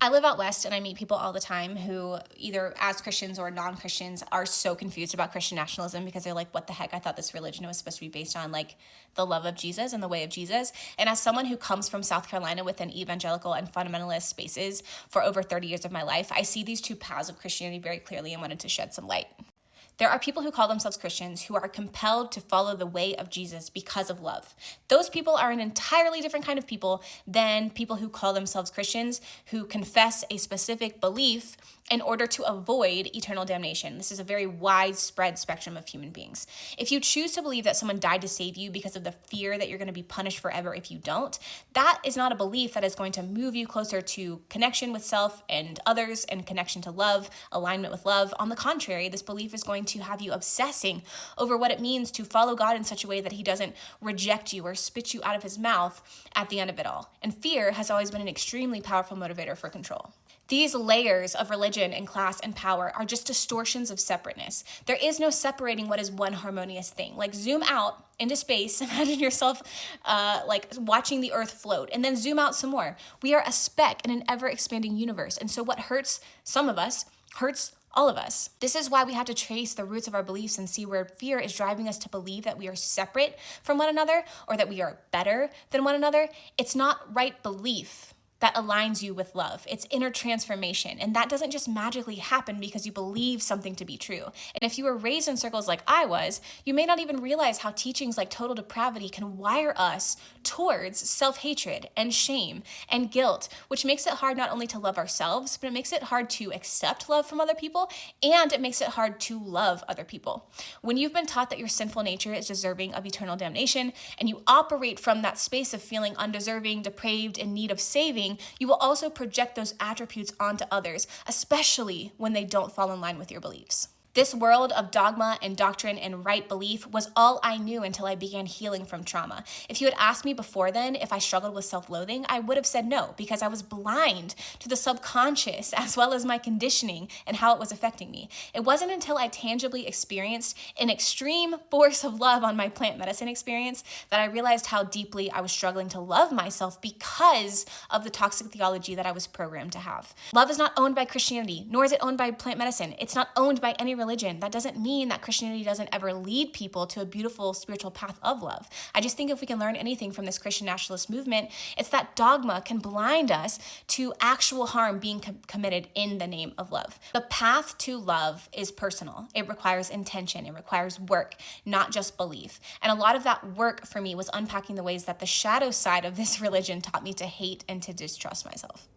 I live out west and I meet people all the time who either as Christians or non-Christians are so confused about Christian nationalism because they're like, what the heck? I thought this religion was supposed to be based on like the love of Jesus and the way of Jesus. And as someone who comes from South Carolina within evangelical and fundamentalist spaces for over 30 years of my life, I see these two paths of Christianity very clearly and wanted to shed some light. There are people who call themselves Christians who are compelled to follow the way of Jesus because of love. Those people are an entirely different kind of people than people who call themselves Christians who confess a specific belief in order to avoid eternal damnation. This is a very widespread spectrum of human beings. If you choose to believe that someone died to save you because of the fear that you're going to be punished forever if you don't, that is not a belief that is going to move you closer to connection with self and others and connection to love, alignment with love. On the contrary, this belief is going to have you obsessing over what it means to follow God in such a way that he doesn't reject you or spit you out of his mouth at the end of it all. And fear has always been an extremely powerful motivator for control. These layers of religion and class and power are just distortions of separateness. There is no separating what is one harmonious thing. Like zoom out into space, imagine yourself like watching the earth float, and then zoom out some more. We are a speck in an ever-expanding universe. And so what hurts some of us hurts all of us. This is why we have to trace the roots of our beliefs and see where fear is driving us to believe that we are separate from one another or that we are better than one another. It's not right belief that aligns you with love. It's inner transformation. And that doesn't just magically happen because you believe something to be true. And if you were raised in circles like I was, you may not even realize how teachings like total depravity can wire us towards self-hatred and shame and guilt, which makes it hard not only to love ourselves, but it makes it hard to accept love from other people, and it makes it hard to love other people. When you've been taught that your sinful nature is deserving of eternal damnation, and you operate from that space of feeling undeserving, depraved, in need of saving, you will also project those attributes onto others, especially when they don't fall in line with your beliefs. This world of dogma and doctrine and right belief was all I knew until I began healing from trauma. If you had asked me before then if I struggled with self-loathing, I would have said no, because I was blind to the subconscious as well as my conditioning and how it was affecting me. It wasn't until I tangibly experienced an extreme force of love on my plant medicine experience that I realized how deeply I was struggling to love myself because of the toxic theology that I was programmed to have. Love is not owned by Christianity, nor is it owned by plant medicine. It's not owned by any religion. That doesn't mean that Christianity doesn't ever lead people to a beautiful spiritual path of love. I just think if we can learn anything from this Christian nationalist movement, it's that dogma can blind us to actual harm being committed in the name of love. The path to love is personal. It requires intention. It requires work, not just belief. And a lot of that work for me was unpacking the ways that the shadow side of this religion taught me to hate and to distrust myself.